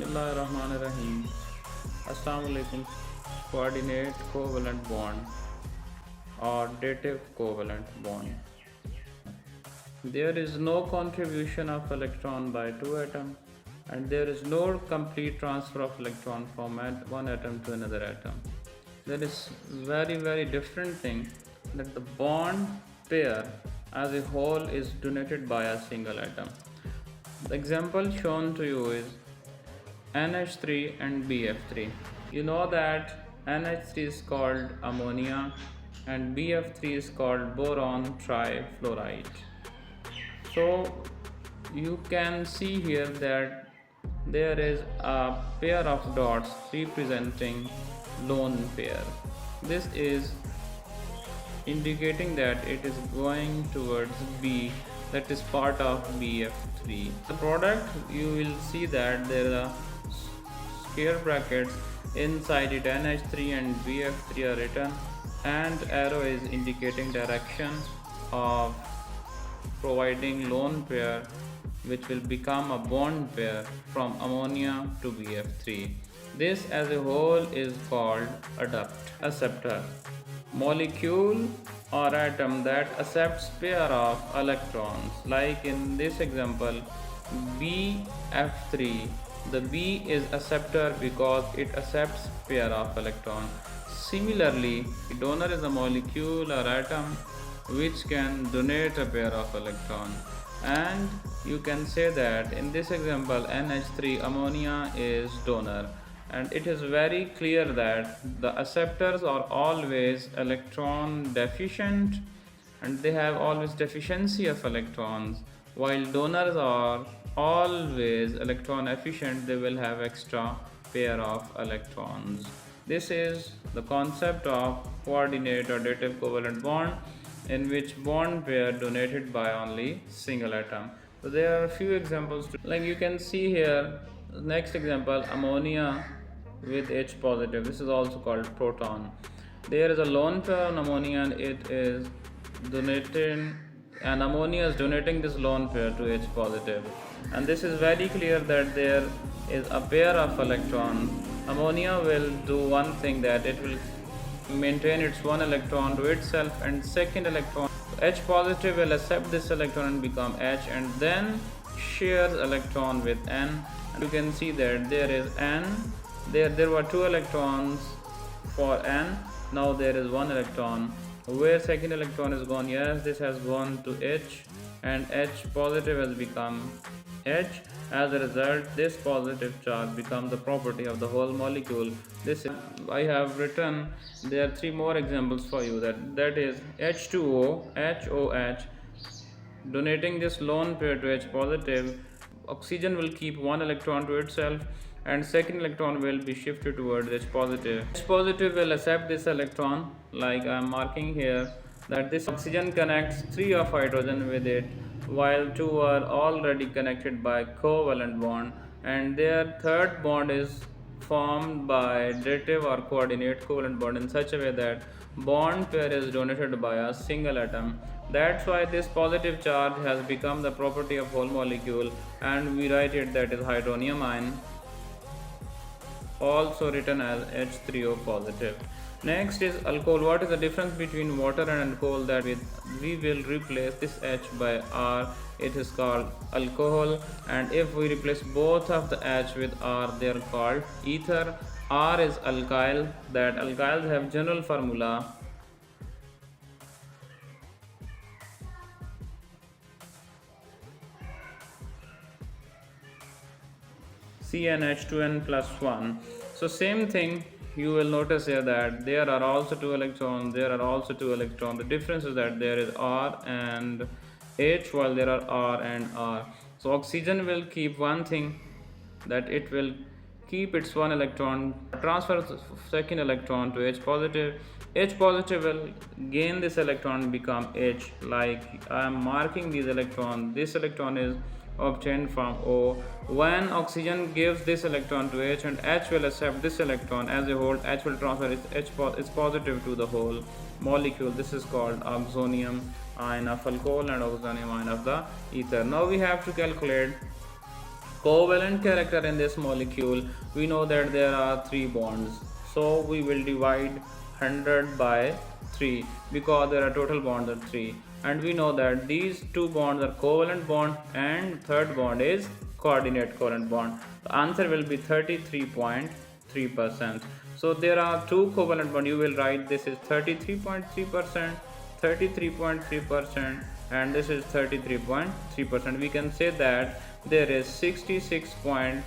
Bismillahirrahmanirrahim. Assalamu alaikum. Coordinate covalent bond or dative covalent bond. There is no contribution of electron by two atoms, and there is no complete transfer of electron from one atom to another atom. There is very different thing that the bond pair as a whole is donated by a single atom. The example shown to you is NH3 and BF3. You know that NH3 is called ammonia and BF3 is called boron trifluoride. So you can see here that there is a pair of dots representing lone pair. This is indicating that it is going towards B, that is part of BF3. The product, you will see that there are square brackets inside it. NH3 and BF3 are written and arrow is indicating direction of providing lone pair which will become a bond pair from ammonia to BF3. This as a whole is called acceptor. Molecule or atom that accepts pair of electrons, like in this example BF3. The B is acceptor because it accepts pair of electron. Similarly, donor is a molecule or atom which can donate a pair of electron, and you can say that in this example NH3 ammonia is donor, and it is very clear that the acceptors are always electron deficient and they have always deficiency of electrons, while donors are always electron efficient, they will have extra pair of electrons. This is the concept of coordinate or dative covalent bond, in which bond pair donated by only single atom. So there are a few examples like you can see here. Next example, ammonia with H positive. This is also called proton. There is a lone pair on ammonia and it is donating, and ammonia is donating this lone pair to H positive, and this is very clear that there is a pair of electrons. Ammonia will do one thing, that it will maintain its one electron to itself, and second electron H positive will accept this electron and become H, and then shares electron with N. And you can see that there is N. There were two electrons for N. Now there is one electron. Where second electron is gone? Yes, this has gone to H, and H positive has become H. As a result, this positive charge becomes the property of the whole molecule. This is, I have written, there are three more examples for you. That is H2O, HOH, donating this lone pair to H positive. Oxygen will keep one electron to itself, and second electron will be shifted towards H positive. H positive will accept this electron, like I am marking here, that this oxygen connects 3 of hydrogen with it, while 2 are already connected by covalent bond, and their third bond is formed by dative or coordinate covalent bond in such a way that bond pair is donated by a single atom. That's why this positive charge has become the property of whole molecule, and we write it, that is hydronium ion, also written as H3O positive. Next is alcohol. What is the difference between water and alcohol? That we will replace this H by R. It is called alcohol, and if we replace both of the H with R, they are called ether. R is alkyl. That alkyls have general formula CnH2n plus 1. So same thing, you will notice here that there are also two electrons, there are also two electrons. The difference is that there is R and H, while there are R and R. So oxygen will keep one thing, that it will keep its one electron, transfer second electron to H positive. H positive will gain this electron, become H, like I am marking these electrons. This electron is obtained from O. When oxygen gives this electron to H, and H will accept this electron as a whole, H will transfer its positive to the whole molecule. This is called oxonium ion of alcohol and oxonium ion of the ether. Now we have to calculate Covalent character in this molecule, we know that there are 3 bonds, so we will divide 100 by 3 because there are total bonds are 3, and we know that these 2 bonds are covalent bond and third bond is coordinate covalent bond. The answer will be 33.3%. so there are 2 covalent bond, you will write this is 33.3%, 33.3%, and this is 33.3%. We can say that there is 66.6%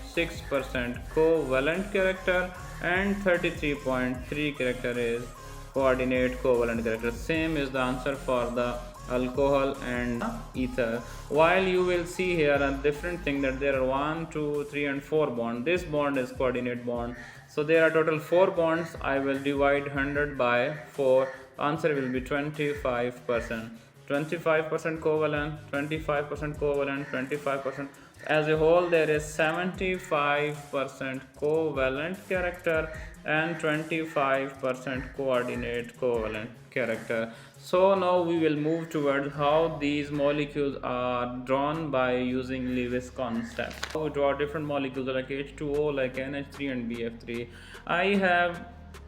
covalent character and 33.3 character is coordinate covalent character. Same is the answer for the alcohol and ether. While you will see here a different thing that there are 1, 2, 3 and 4 bond. This bond is coordinate bond. So there are total 4 bonds. I will divide 100 by 4. Answer will be 25%. 25% covalent, 25% covalent, 25%. As a whole, there is 75% covalent character and 25% coordinate covalent character. So now we will move towards how these molecules are drawn by using Lewis concept. We draw different molecules like H2O, like NH3 and BF3. I have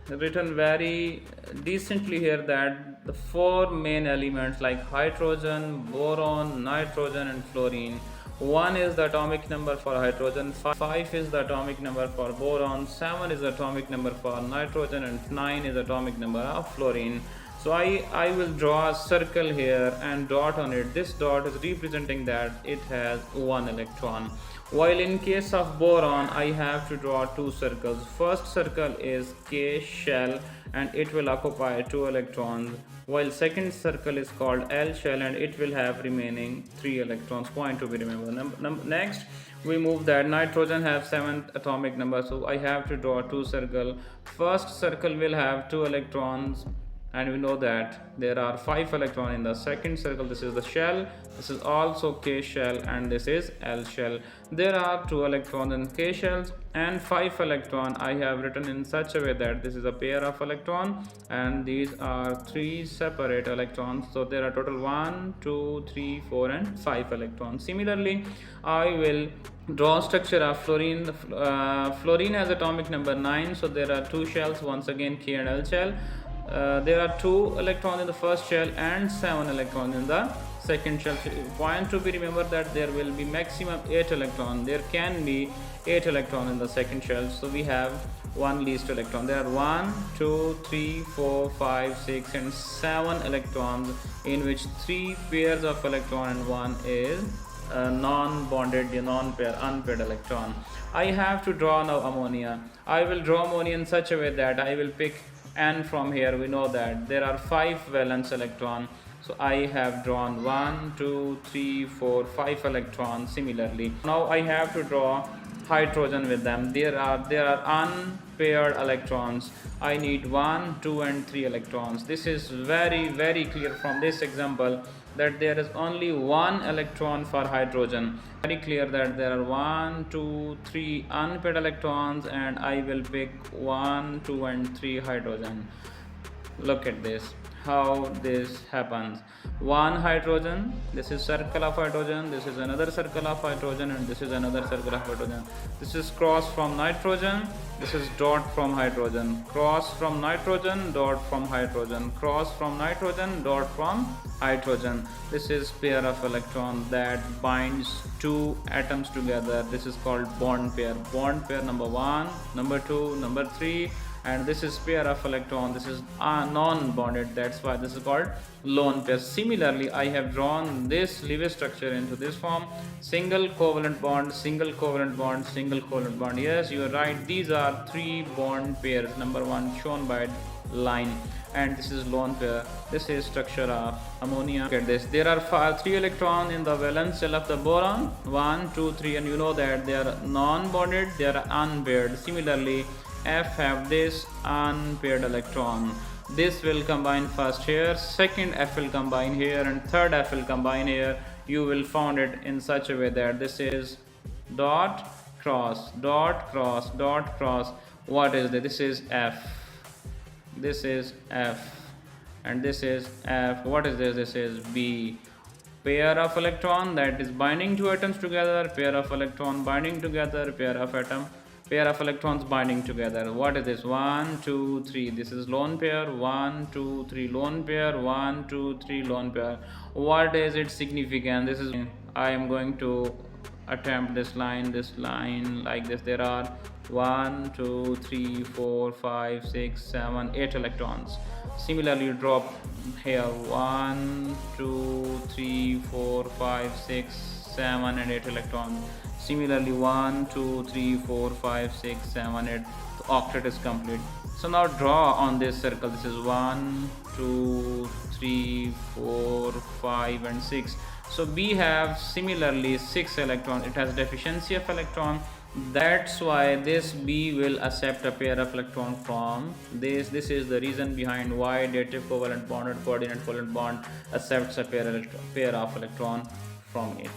written very decently here that the 4 main elements like hydrogen, boron, nitrogen and fluorine. 1 is the atomic number for hydrogen, 5 is the atomic number for boron, 7 is the atomic number for nitrogen and 9 is the atomic number of fluorine. So I will draw a circle here and dot on it. This dot is representing that it has 1 electron. While in case of boron, I have to draw 2 circles. First circle is K shell and it will occupy 2 electrons, while second circle is called L shell and it will have remaining 3 electrons. Point to be remembered. Next, we move that nitrogen have 7th atomic number, so I have to draw 2 circle. First circle will have 2 electrons, and we know that there are 5 electrons in the second circle. This is the shell, this is also K shell and this is L shell. There are 2 electrons in K shells and 5 electrons. I have written in such a way that this is a pair of electrons and these are 3 separate electrons. So there are total 1, 2, 3, 4 and 5 electrons. Similarly, I will draw structure of fluorine. Fluorine has atomic number 9, so there are 2 shells, once again K and L shell. There are 2 electrons in the first shell and 7 electrons in the second shell. Point to be remembered that there will be maximum 8 electrons. There can be 8 electrons in the second shell. So we have 1 least electron. There are 1, 2, 3, 4, 5, 6 and 7 electrons, in which 3 pairs of electron and 1 is non-bonded, unpaired electron. I have to draw now ammonia. I will draw ammonia in such a way that I will pick N from here. We know that there are 5 valence electrons, so I have drawn 1, 2, 3, 4, 5 electrons. Similarly, now I have to draw hydrogen with them. There are unpaired electrons. I need 1, 2 and 3 electrons. This is very clear from this example that there is only 1 electron for hydrogen. Very clear that there are 1, 2, 3 unpaired electrons and I will pick 1, 2 and 3 hydrogen. Look at this, how this happens. 1 hydrogen, this is circle of hydrogen, this is another circle of hydrogen and this is another circle of hydrogen. This is cross from nitrogen, this is dot from hydrogen, cross from nitrogen, dot from hydrogen, cross from nitrogen, dot from hydrogen. This is pair of electron that binds 2 atoms together. This is called bond pair. Bond pair number 1, number 2, number 3, and this is pair of electron. This is non-bonded, that's why this is called lone pair. Similarly, I have drawn this Lewis structure into this form: single covalent bond, single covalent bond, single covalent bond. Yes, you are right, these are 3 bond pairs. Number 1 shown by line, and this is lone pair. This is structure of ammonia. Look at this, there are 3 electrons in the valence shell of the boron, 1, 2, 3, and you know that they are non-bonded, they are unpaired. Similarly, F have this unpaired electron. This will combine first here, second F will combine here, and third F will combine here. You will found it in such a way that this is dot cross, dot cross, dot cross. What is this? This is F. This is F. And this is F. What is this? This is B. pair of electron that is binding two atoms together, pair of electron binding together, pair of electrons binding together. What is this? 1 2 3. This is lone pair. 1 2 3 lone pair. 1 2 3 lone pair. What is its significance? This is, I am going to attempt this line like this. There are 1 2 3 4 5 6 7 8 electrons. Similarly, drop here 1 2 3 4 5 6 7 and 8 electrons. Similarly, 1 2 3 4 5 6 7 8. The octet is complete. So now draw on this circle. This is 1 2 3 4 5 and 6. So B have similarly 6 electrons. It has deficiency of electron. That's why this B will accept a pair of electron from this. This is the reason behind why dative covalent bond and coordinate covalent bond accepts a pair of electron from it.